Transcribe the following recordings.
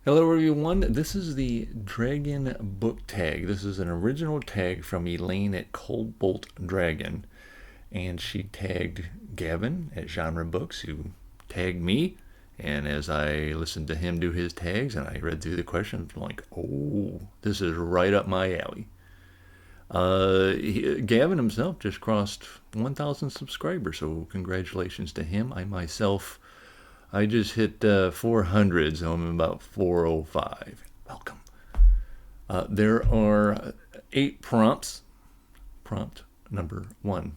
Hello everyone, this is the Dragon book tag. This is an original tag from Elaine at Cobalt Dragon, and she tagged Gavin at Genre Books, who tagged me, and as I listened to him do his tags and I read through the questions, I'm like, oh, this is right up my alley. Gavin himself just crossed 1,000 subscribers, so congratulations to him. I just hit 400, so I'm about 405. Welcome. There are 8 prompts. Prompt number 1.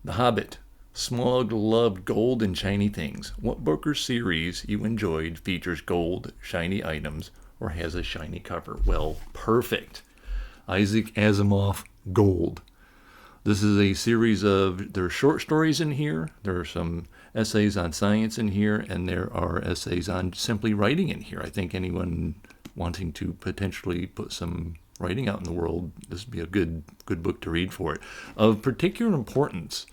The Hobbit. Smaug loved gold and shiny things. What book or series you enjoyed features gold, shiny items, or has a shiny cover? Well, perfect. Isaac Asimov, Gold. This is a series of, there are short stories in here, there are some essays on science in here, and there are essays on simply writing in here. I think anyone wanting to potentially put some writing out in the world, this would be a good book to read for it. Of particular importance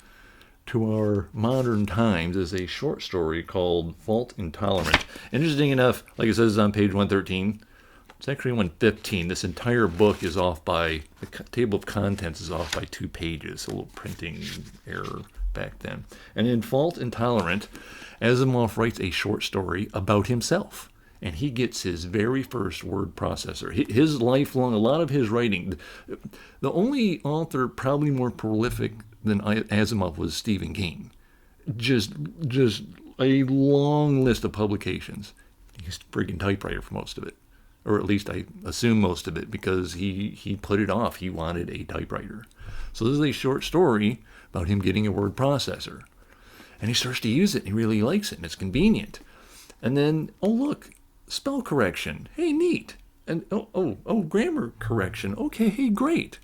to our modern times is a short story called Fault Intolerant. Interesting enough, like it says on page 113, it's actually 115. This entire book is off by, the table of contents is off by 2 pages, a little printing error back then. And in Fault Intolerant, Asimov writes a short story about himself. And he gets his very first word processor. His lifelong, a lot of his writing, the only author probably more prolific than Asimov was Stephen King. Just a long list of publications. He's a freaking typewriter for most of it. Or at least I assume most of it, because he put it off. He wanted a typewriter. So this is a short story about him getting a word processor. And he starts to use it, and he really likes it, and it's convenient. And then, oh look, spell correction. Hey, neat. And oh, grammar correction. Okay, hey, great.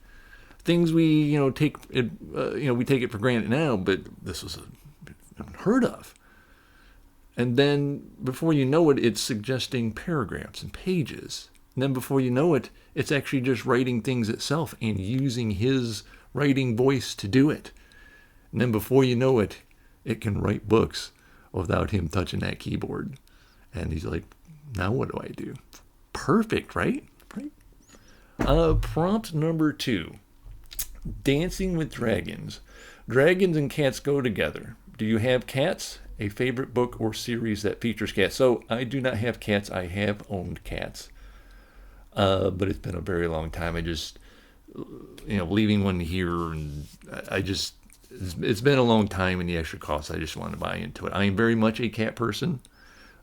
Things we take it we take it for granted now, but this was unheard of. And then before you know it, it's suggesting paragraphs and pages. And then before you know it, it's actually just writing things itself and using his writing voice to do it. And then before you know it, it can write books without him touching that keyboard. And he's like, now what do I do? Perfect, right? Prompt number 2. Dancing with Dragons. Dragons and cats go together. Do you have cats? A favorite book or series that features cats? So I do not have cats. I have owned cats. But it's been a very long time. I just, leaving one here, and it's been a long time, and the extra cost, I just want to buy into it. I am very much a cat person.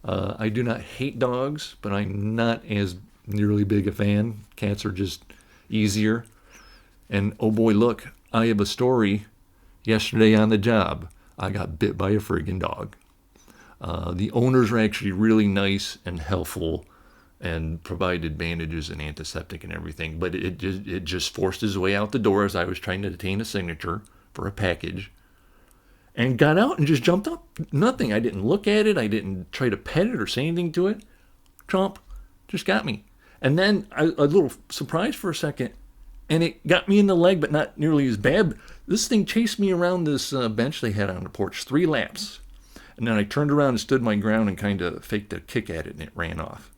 I do not hate dogs, but I'm not as nearly big a fan. Cats are just easier. And oh boy, look, I have a story. Yesterday on the job, I got bit by a friggin' dog. The owners were actually really nice and helpful and provided bandages and antiseptic and everything, but it just forced his way out the door as I was trying to obtain a signature for a package, and got out and just jumped up. Nothing. I didn't look at it. I didn't try to pet it or say anything to it. Chomp. Just got me. And then a little surprised for a second, and it got me in the leg, but not nearly as bad. This thing chased me around this bench they had on the porch, 3 laps. And then I turned around and stood my ground and kind of faked a kick at it, and it ran off.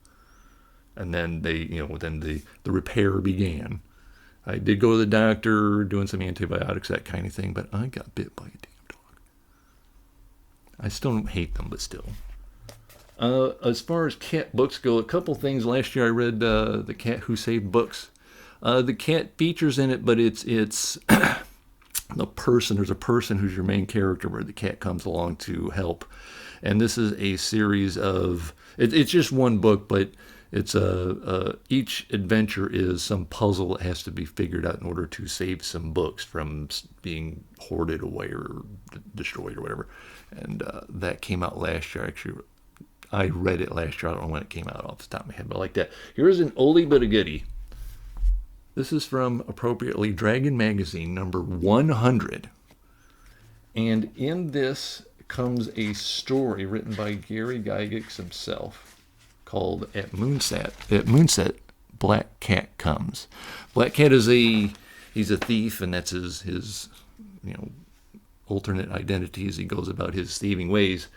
And then the repair began. I did go to the doctor, doing some antibiotics, that kind of thing, but I got bit by a damn dog. I still don't hate them, but still. As far as cat books go, a couple things. Last year I read The Cat Who Saved Books. The cat features in it, but it's the person. There's a person who's your main character where the cat comes along to help. And this is a series of, it's just one book, but it's each adventure is some puzzle that has to be figured out in order to save some books from being hoarded away or destroyed or whatever. And that came out last year. Actually, I read it last year. I don't know when it came out off the top of my head, but I like that. Here's an oldie but a goodie. This is from, appropriately, Dragon Magazine, number 100. And in this comes a story written by Garygygax himself called At Moonset, Black Cat Comes. Black Cat is he's a thief, and that's his alternate identity as he goes about his thieving ways.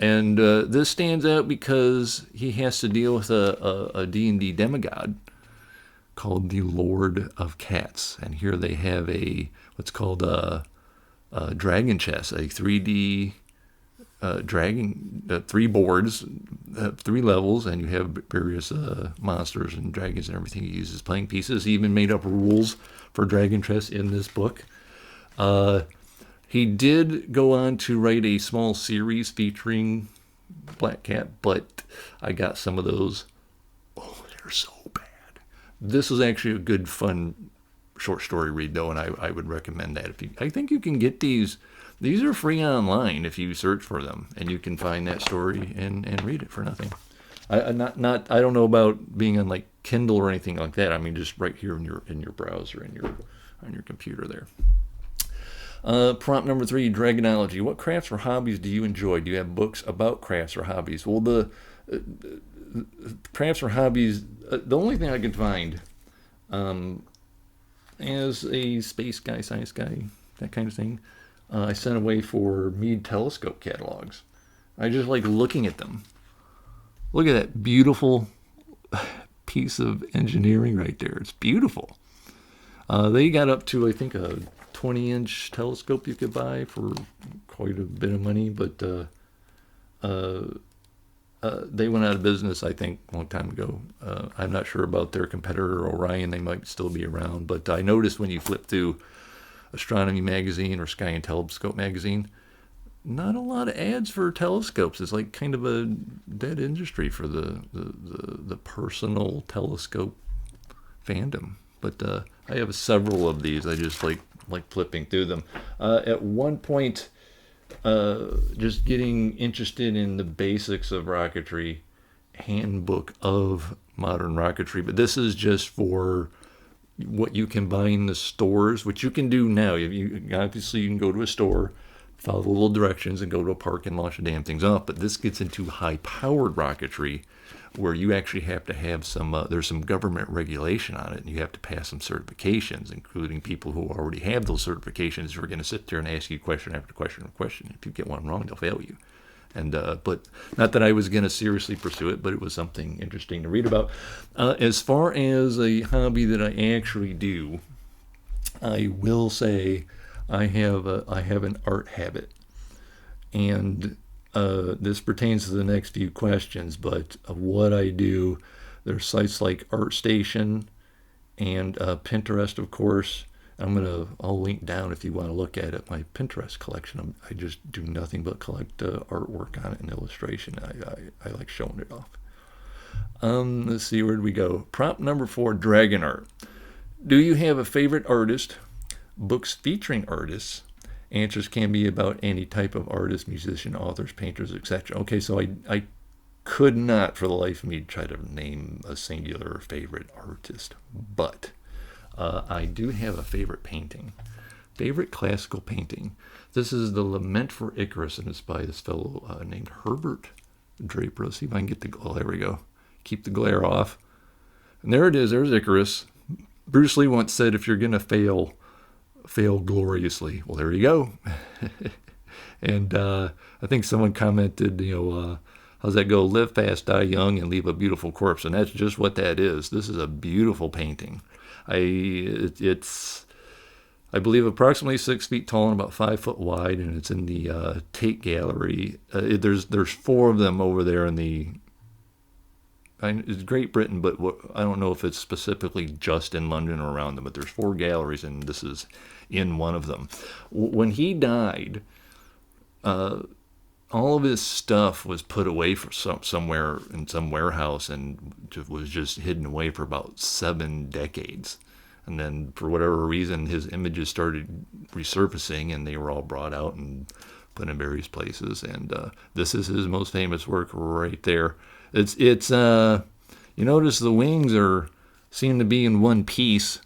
And this stands out because he has to deal with a D&D demigod called the Lord of Cats. And here they have what's called a dragon chess, a 3D dragon, 3 boards, 3 levels, and you have various monsters and dragons and everything he uses playing pieces. He even made up rules for dragon chess in this book. He did go on to write a small series featuring Black Cat, but I got some of those. Oh, they're so bad. This is actually a good, fun short story read, though, and I would recommend that. I think you can get these. These are free online if you search for them, and you can find that story and read it for nothing. I don't know about being on like Kindle or anything like that. I mean, just right here in your browser on your computer there. Prompt number 3, Dragonology. What crafts or hobbies do you enjoy? Do you have books about crafts or hobbies? Well, the crafts or hobbies, the only thing I can find as a space guy, science guy, that kind of thing, I sent away for Meade telescope catalogs. I just like looking at them. Look at that beautiful piece of engineering right there. It's beautiful. They got up to, I think, a 20-inch telescope you could buy for quite a bit of money, but they went out of business, I think, a long time ago. I'm not sure about their competitor, Orion. They might still be around, but I noticed when you flip through Astronomy magazine or Sky and Telescope magazine, not a lot of ads for telescopes. It's like kind of a dead industry for the personal telescope fandom. But I have several of these. I just like flipping through them. At one point, just getting interested in the basics of rocketry, handbook of modern rocketry. But this is just for what you can buy in the stores, which you can do now. Obviously, you can go to a store, follow the little directions, and go to a park and launch the damn things off. But this gets into high-powered rocketry, where you actually have to have there's some government regulation on it, and you have to pass some certifications, including people who already have those certifications who are going to sit there and ask you question after question after question. If you get one wrong, they'll fail you. And but not that I was going to seriously pursue it, but it was something interesting to read about. As far as a hobby that I actually do, I will say I have an art habit, and this pertains to the next few questions. But what I do, there's sites like ArtStation and Pinterest, of course. I'll link down if you want to look at it. My Pinterest collection. I just do nothing but collect artwork on it and illustration. I like showing it off. Let's see, where do we go? Prompt number 4, dragon art. Do you have a favorite artist? Books featuring artists. Answers can be about any type of artist, musician, authors, painters, etc. Okay, so I could not for the life of me try to name a singular favorite artist, but I do have a favorite painting, favorite classical painting. This is the Lament for Icarus, and it's by this fellow named Herbert Draper. Let's see if I can get there we go. Keep the glare off. And there it is. There's Icarus. Bruce Lee once said, if you're going to fail gloriously. Well, there you go. And I think someone commented, how's that go? Live fast, die young, and leave a beautiful corpse. And that's just what that is. This is a beautiful painting. It's I believe approximately 6 feet tall and about 5 foot wide, and it's in the Tate Gallery. There's 4 of them over there in it's Great Britain, but I don't know if it's specifically just in London or around them, but there's 4 galleries, and this is in one of them. When he died, all of his stuff was put away for somewhere in some warehouse and was just hidden away for about 7 decades. And then for whatever reason, his images started resurfacing, and they were all brought out and put in various places. And this is his most famous work right there. It's you notice the wings seem to be in one piece,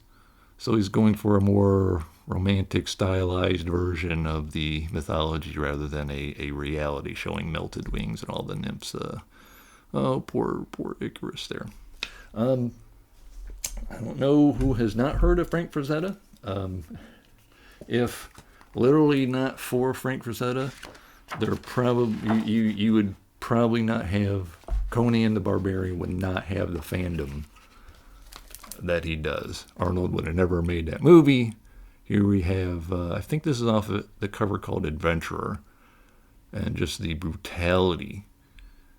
so he's going for a more romantic, stylized version of the mythology rather than a reality showing melted wings and all the nymphs. Poor Icarus there. I don't know who has not heard of Frank Frazetta. If literally not for Frank Frazetta, they're probably you would probably not have Conan the Barbarian would not have the fandom that he does. Arnold would have never made that movie. Here we have, I think this is off of the cover called Adventurer, and just the brutality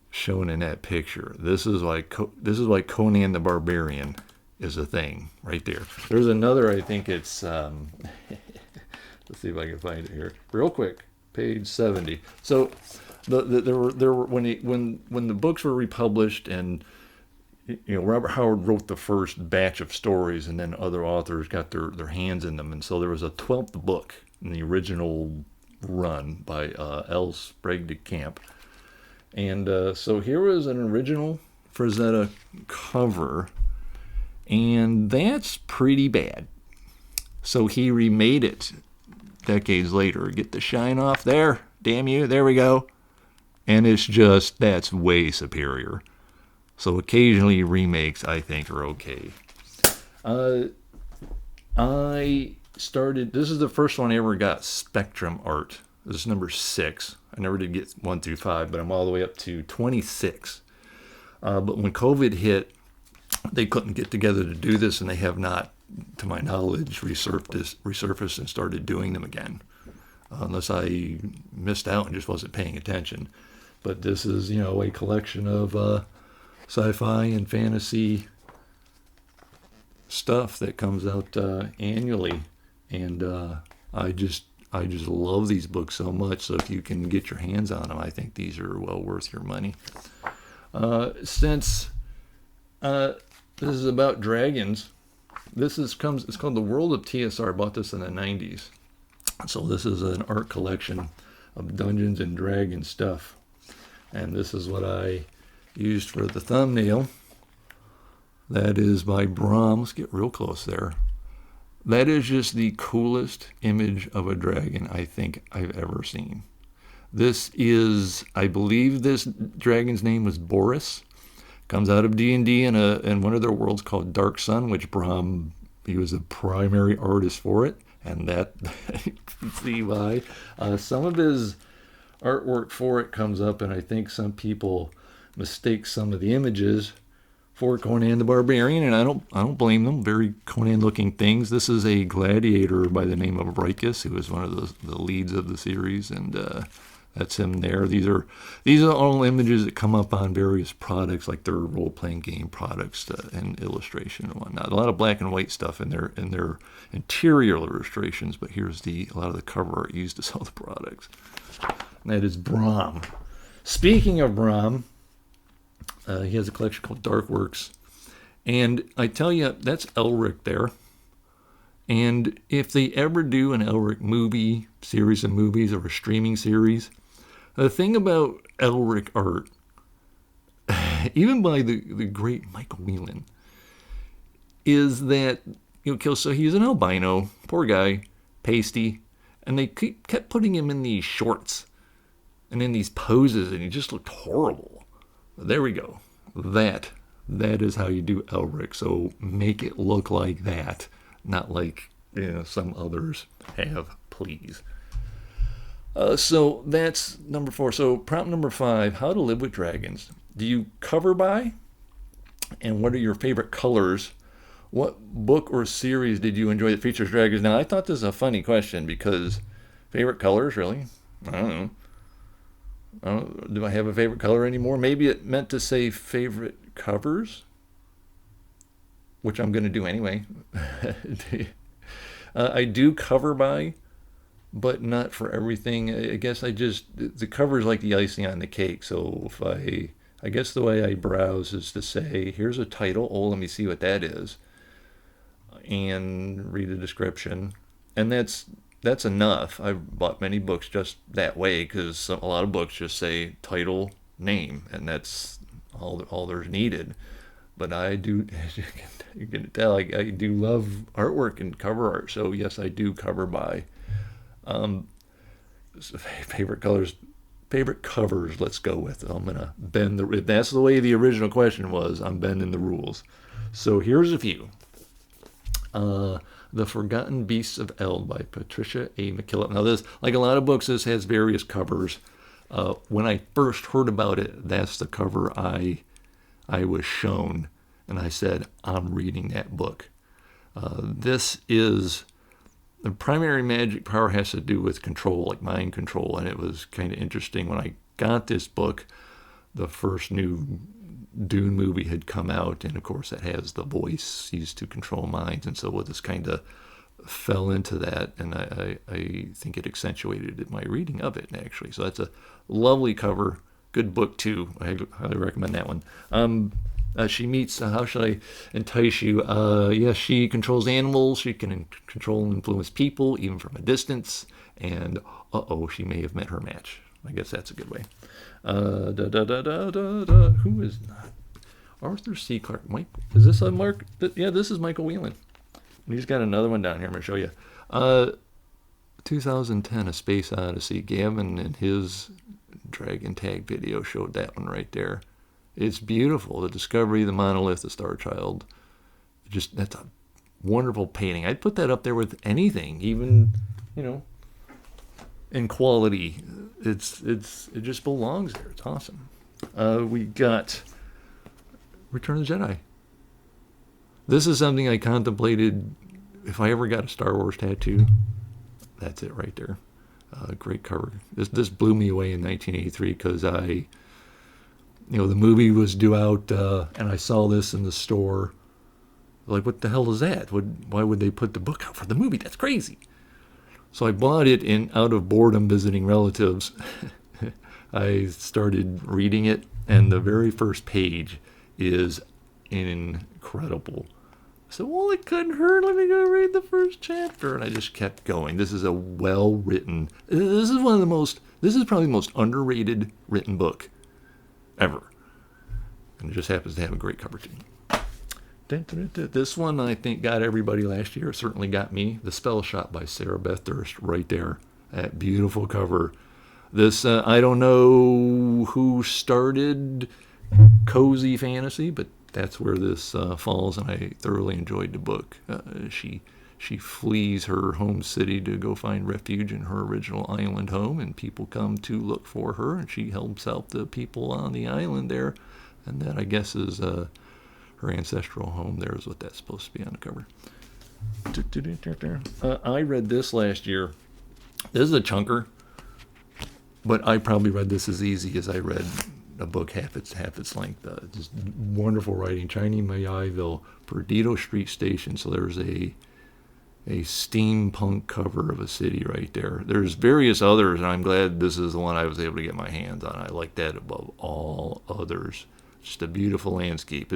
shown in that picture. This is why Conan the Barbarian is a thing right there. There's another, I think it's let's see if I can find it here real quick. Page 70. So there were when the books were republished, and Robert Howard wrote the first batch of stories, and then other authors got their hands in them, and so there was a 12th book in the original run by L. Sprague de Camp. And so here was an original Frazetta cover, and that's pretty bad. So he remade it decades later. Get the shine off there, damn you, there we go. And it's just, that's way superior. So occasionally remakes, I think, are okay. This is the first one I ever got Spectrum art. This is number 6. I never did get 1 through 5, but I'm all the way up to 26. But when COVID hit, they couldn't get together to do this, and they have not, to my knowledge, resurfaced and started doing them again. Unless I missed out and just wasn't paying attention. But this is, a collection of sci-fi and fantasy stuff that comes out annually, and I just love these books so much. So if you can get your hands on them, I think these are well worth your money. Since this is about dragons, it's called The World of TSR. I bought this in the 90s. So this is an art collection of Dungeons and Dragons stuff, and this is what I used for the thumbnail. That is by Brom. Let's get real close there. That is just the coolest image of a dragon I think I've ever seen. This is, I believe this dragon's name was Boris. Comes out of D&D in one of their worlds called Dark Sun, which Brom, he was a primary artist for it, and that, you can see why. Some of his artwork for it comes up, and I think some people mistake some of the images for Conan the Barbarian, and I don't blame them. Very Conan-looking things. This is a gladiator by the name of Rykus, who is one of the leads of the series, and that's him there. These are all images that come up on various products, like their role-playing game products and illustration and whatnot. A lot of black and white stuff in their interior illustrations, but here's a lot of the cover art used to sell the products. And that is Brom. Speaking of Brom, he has a collection called Dark Works, and I tell you, that's Elric there. And if they ever do an Elric series of movies, or a streaming series, the thing about Elric art, even by the great Michael Whelan, is that so he's an albino, poor guy, pasty, and they kept putting him in these shorts and in these poses, and he just looked horrible. There we go. That is how you do Elric. So make it look like that, not like some others have, please. So that's number 4. So prompt number 5: How to live with dragons. Do you cover by? And what are your favorite colors? What book or series did you enjoy that features dragons? Now, I thought this was a funny question, because favorite colors, really? I don't know. Do I have a favorite color anymore? Maybe it meant to say favorite covers, which I'm going to do anyway. I do cover by, but not for everything. I guess the cover is like the icing on the cake. So if I guess the way I browse is to say, here's a title. Oh, let me see what that is, and read a description, and that's enough. I've bought many books just that way, because a lot of books just say title, name, and that's all there's needed. But I do, as you can tell, I do love artwork and cover art. So yes, I do cover by. So favorite colors, favorite covers. Let's go with it. I'm gonna bend if that's the way the original question was, I'm bending the rules. So here's a few. The Forgotten Beasts of Eld by Patricia A. McKillop. Now this, like a lot of books, this has various covers. When I first heard about it, that's the cover I was shown, and I said, I'm reading that book. This is the primary magic power has to do with control, like mind control, and it was kind of interesting when I got this book. The first new Dune movie had come out, and of course that has the voice used to control minds, and so this kind of fell into that, and I think it accentuated my reading of it, actually. So that's a lovely cover. Good book, too. I highly recommend that one. She meets, how should I entice you? Yes, she controls animals. She can control and influence people, even from a distance. And, she may have met her match. I guess that's a good way. Who is not? Arthur C. Clarke. Mike, is this a Mark? Yeah, this is Michael Whelan. He's got another one down here. I'm going to show you. 2010, A Space Odyssey. Gavin and his Dragon Tag video showed that one right there. It's beautiful. The discovery of the monolith, the Star Child. That's a wonderful painting. I'd put that up there with anything, even, in quality. It just belongs there. It's awesome. We got Return of the Jedi. This is something I contemplated if I ever got a Star Wars tattoo. That's it right there. Great cover. This blew me away in 1983 because the movie was due out, and I saw this in the store. Like, what the hell is that? Why would they put the book out for the movie? That's crazy. So I bought it out of boredom visiting relatives. I started reading it, and the very first page is incredible. I said, well, it couldn't hurt. Let me go read the first chapter. And I just kept going. This is a well-written, this is probably the most underrated written book ever. And it just happens to have a great cover too. This one I think got everybody last year. It certainly got me. The Spell Shop by Sarah Beth Durst right there. That beautiful cover. This, I don't know who started cozy fantasy, but that's where this falls, and I thoroughly enjoyed the book. She flees her home city to go find refuge in her original island home, and people come to look for her, and she helps out the people on the island there, and that, I guess, is her ancestral home. There is what that's supposed to be on the cover. I read this last year. This is a chunker, but I probably read this as easy as I read a book half its length. Just wonderful writing. Chiny Mayayville, Perdido Street Station. So there's a steampunk cover of a city right there. There's various others, and I'm glad this is the one I was able to get my hands on. I like that above all others. Just a beautiful landscape.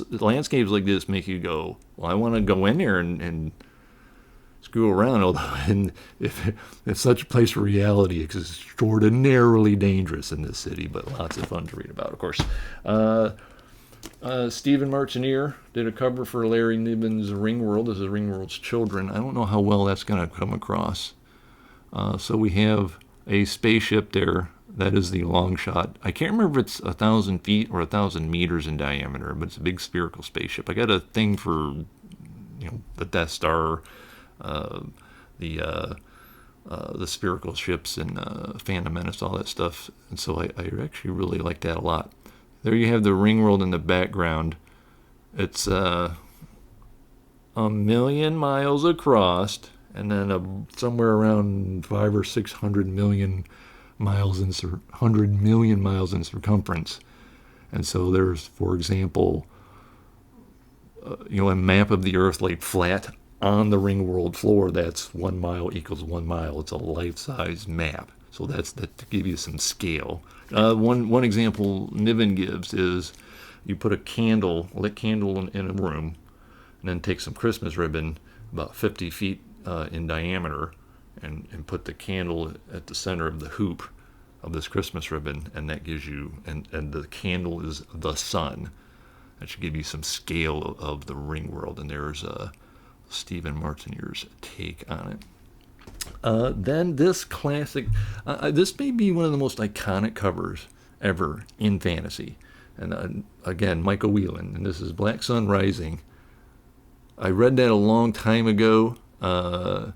Landscapes like this make you go, well, I want to go in there and screw around. Although, and if it's such a place for reality, it's extraordinarily dangerous in this city, but lots of fun to read about, of course. Stephen Martineer did a cover for Larry Niven's Ringworld. This is Ringworld's Children. I don't know how well that's going to come across. So we have a spaceship there. That is the long shot. I can't remember if it's 1,000 feet or 1,000 meters in diameter, but it's a big spherical spaceship. I got a thing for, the Death Star, the spherical ships and Phantom Menace, all that stuff. And so I actually really like that a lot. There you have the Ringworld in the background. It's 1,000,000 miles across, and then somewhere around 500 or 600 million miles in 100 million miles in circumference. And so there's, for example, a map of the Earth laid flat on the Ringworld floor. That's 1 mile equals 1 mile. It's a life-size map. So that's to give you some scale. One example Niven gives is you put a lit candle in a room, and then take some Christmas ribbon about 50 feet in diameter, and put the candle at the center of the hoop of this Christmas ribbon, and that gives you, and the candle is the sun. That should give you some scale of the Ringworld, and there's Stephen Martineer's take on it. Then this classic, this may be one of the most iconic covers ever in fantasy. And again, Michael Whelan, and this is Black Sun Rising. I read that a long time ago. I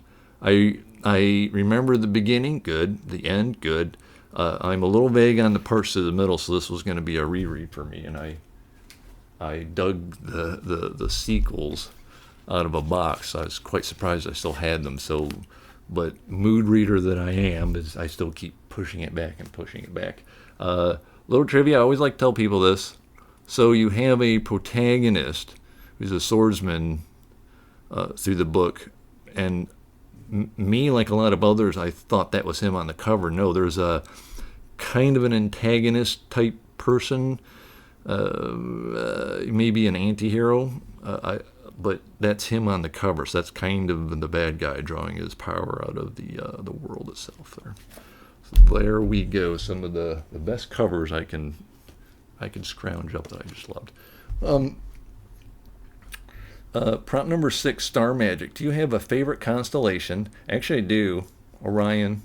remember the beginning, good. The end, good. I'm a little vague on the parts to the middle, so this was going to be a reread for me, and I dug the sequels out of a box. I was quite surprised I still had them. So, but mood reader that I am, is I still keep pushing it back and pushing it back. Little trivia, I always like to tell people this. So you have a protagonist who's a swordsman through the book, and me, like a lot of others, I thought that was him on the cover. No, there's a kind of an antagonist type person, maybe an anti-hero, but that's him on the cover. So that's kind of the bad guy drawing his power out of the world itself there. So there we go. Some of the best covers I can scrounge up that I just loved. Prompt number 6, Star Magic. Do you have a favorite constellation? Actually, I do. Orion.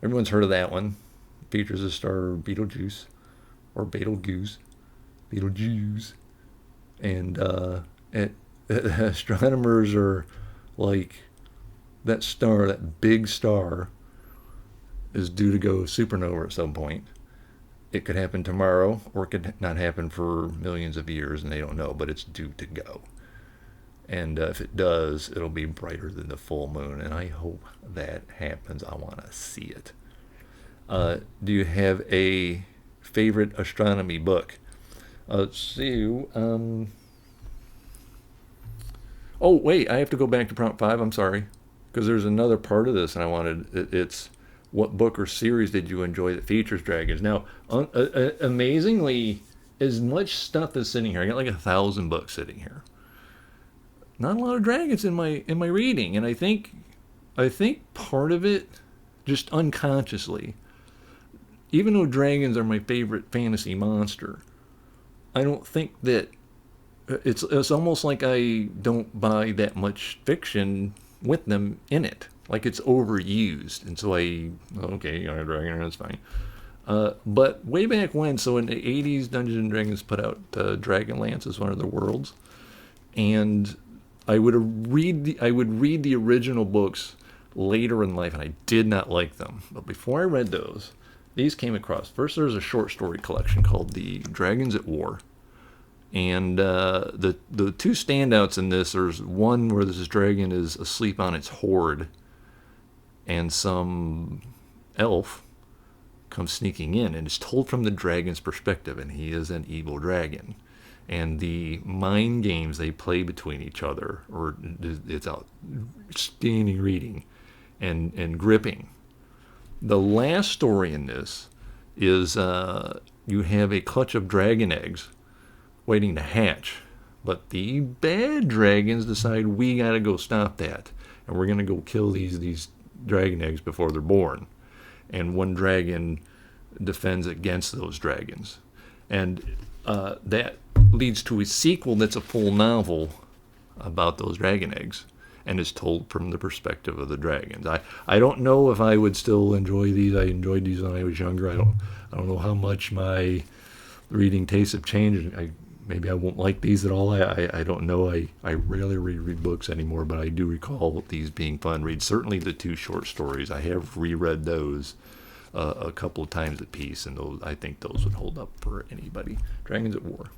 Everyone's heard of that one. Features a star Betelgeuse, or Betelgeuse. Betelgeuse. And astronomers are like, that star, that big star, is due to go supernova at some point. It could happen tomorrow, or it could not happen for millions of years, and they don't know, but it's due to go. And if it does, it'll be brighter than the full moon, and I hope that happens. I want to see it. Do you have a favorite astronomy book? Let's see. Oh, wait, I have to go back to prompt 5. I'm sorry, because there's another part of this, and I wanted, it's what book or series did you enjoy that features dragons? Now, amazingly, as much stuff is sitting here. I got like 1,000 books sitting here. Not a lot of dragons in my reading, and I think part of it, just unconsciously, even though dragons are my favorite fantasy monster, I don't think that it's almost like I don't buy that much fiction with them in it. Like it's overused, and so okay, you're a dragon, that's fine. But way back when, so in the 80s, Dungeons and Dragons put out Dragonlance as one of their worlds, and I would read the original books later in life, and I did not like them. But before I read those, these came across. First, there's a short story collection called The Dragons at War. And the two standouts in this, there's one where this dragon is asleep on its hoard, and some elf comes sneaking in, and it's told from the dragon's perspective, and he is an evil dragon. And the mind games they play between each other, or it's outstanding reading and gripping. The last story in this is you have a clutch of dragon eggs waiting to hatch, but the bad dragons decide we gotta go stop that, and we're gonna go kill these dragon eggs before they're born. And one dragon defends against those dragons, and that leads to a sequel that's a full novel about those dragon eggs, and is told from the perspective of the dragons. I don't know if I would still enjoy these. I enjoyed these when I was younger. I don't know how much my reading tastes have changed. Maybe I won't like these at all. I don't know. I rarely read books anymore, but I do recall these being fun reads. Certainly the two short stories. I have reread those a couple of times a piece, and I think those would hold up for anybody. Dragons at War.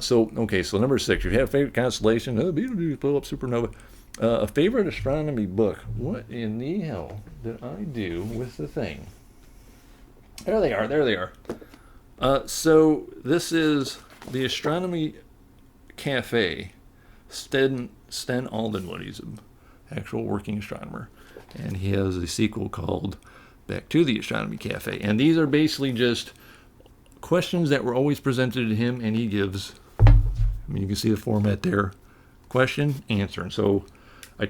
So number 6. You have a favorite constellation? Betelgeuse, blow up supernova. A favorite astronomy book. What in the hell did I do with the thing? There they are. So this is the Astronomy Cafe. Sten Aldenwood. He's an actual working astronomer, and he has a sequel called Back to the Astronomy Cafe. And these are basically just questions that were always presented to him, and he gives. You can see the format there: question, answer. And so I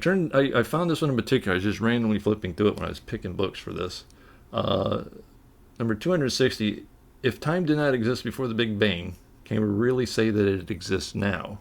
found this one in particular. I was just randomly flipping through it when I was picking books for this. Number 260. If time did not exist before the Big Bang, can we really say that it exists now?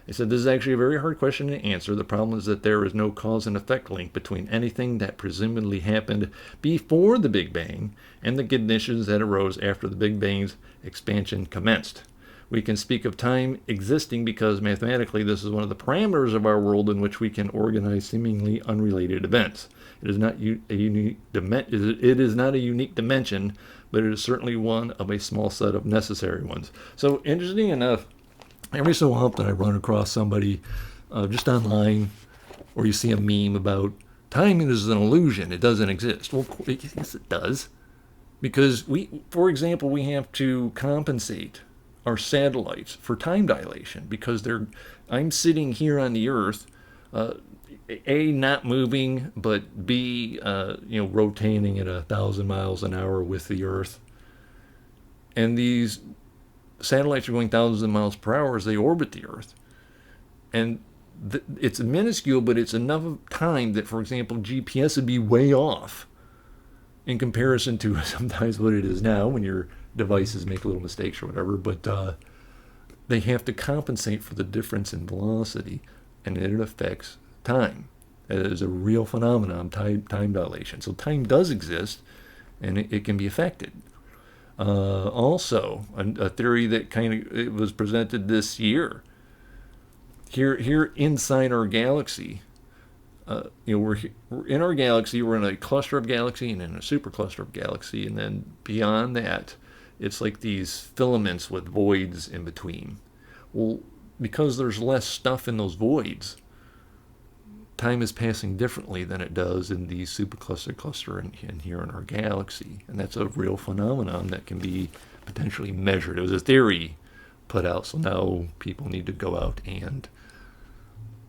He said, this is actually a very hard question to answer. The problem is that there is no cause and effect link between anything that presumably happened before the Big Bang and the conditions that arose after the Big Bang's expansion commenced. We can speak of time existing because mathematically this is one of the parameters of our world in which we can organize seemingly unrelated events. It is not a unique it is not a unique dimension, but it is certainly one of a small set of necessary ones. So interesting enough, every so often I run across somebody just online, or you see a meme about time is an illusion, it doesn't exist. Well, yes it does, because for example, we have to compensate our satellites for time dilation because I'm sitting here on the Earth, A, not moving, but B, rotating at 1,000 miles an hour with the Earth. And these satellites are going thousands of miles per hour as they orbit the Earth. And it's minuscule, but it's enough of time that, for example, GPS would be way off in comparison to sometimes what it is now when your devices make little mistakes or whatever, but they have to compensate for the difference in velocity, and it affects time. It is a real phenomenon, time dilation. So time does exist, and it can be affected. Also, a theory that it was presented this year, here inside our galaxy, we're in our galaxy, we're in a cluster of galaxy and in a supercluster of galaxy, and then beyond that, it's like these filaments with voids in between. Well, because there's less stuff in those voids, time is passing differently than it does in the cluster in here in our galaxy. And that's a real phenomenon that can be potentially measured. It was a theory put out, so now people need to go out and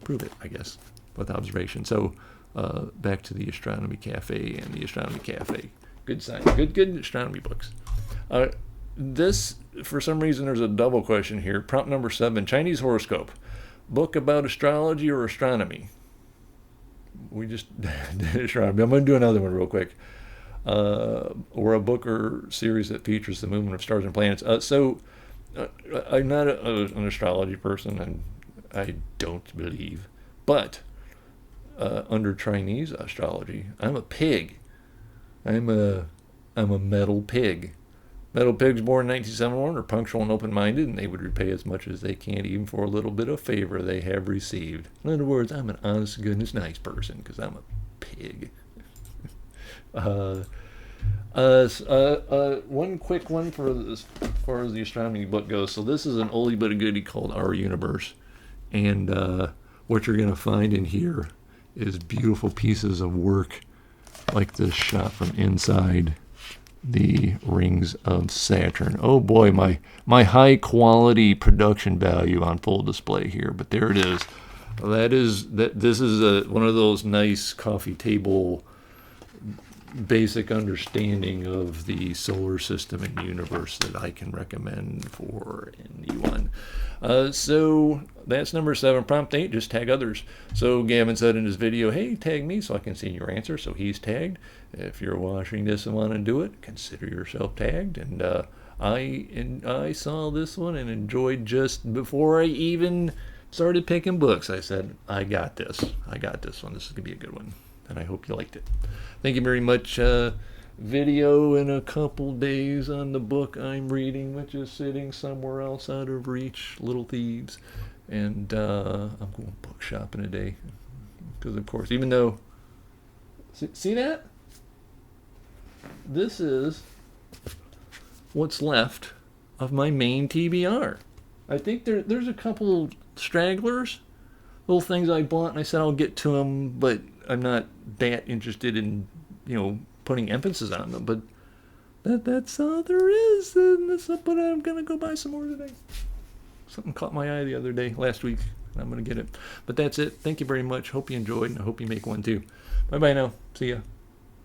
prove it, I guess, with observation. So back to the Astronomy Cafe and the Astronomy Cafe. Good sign. Good astronomy books. This, for some reason, there's a double question here. Prompt number 7, Chinese horoscope. Book about astrology or astronomy? We just did astronomy. I'm going to do another one real quick. Or a book or series that features the movement of stars and planets. I'm not an astrology person, and I don't believe. But under Chinese astrology, I'm a pig. I'm a metal pig. Metal pigs born in 1971 are punctual and open-minded, and they would repay as much as they can, even for a little bit of favor they have received. In other words, I'm an honest-to-goodness nice person, because I'm a pig. One quick one as far as the astronomy book goes. So this is an oldie but a goodie called Our Universe. And what you're going to find in here is beautiful pieces of work like this shot from inside the rings of Saturn. Oh boy, my high quality production value on full display here, but there it is. This is one of those nice coffee table basic understanding of the solar system and universe that I can recommend for anyone. So that's number 7. Prompt 8, just tag others. So Gavin said in his video, hey, tag me so I can see your answer. So he's tagged. If you're watching this and want to do it, consider yourself tagged. And I saw this one and enjoyed just before I even started picking books. I said, I got this one. This is going to be a good one. And I hope you liked it. Thank you very much. Video in a couple days on the book I'm reading, which is sitting somewhere else out of reach, Little Thieves. And I'm going book shopping today. Because, of course, even though... See that? This is what's left of my main TBR. I think there's a couple stragglers, little things I bought, and I said I'll get to them, but I'm not that interested in, putting emphasis on them. But that's all there is. But I'm going to go buy some more today. Something caught my eye the other day, last week, and I'm going to get it. But that's it. Thank you very much. Hope you enjoyed, and I hope you make one too. Bye-bye now. See ya.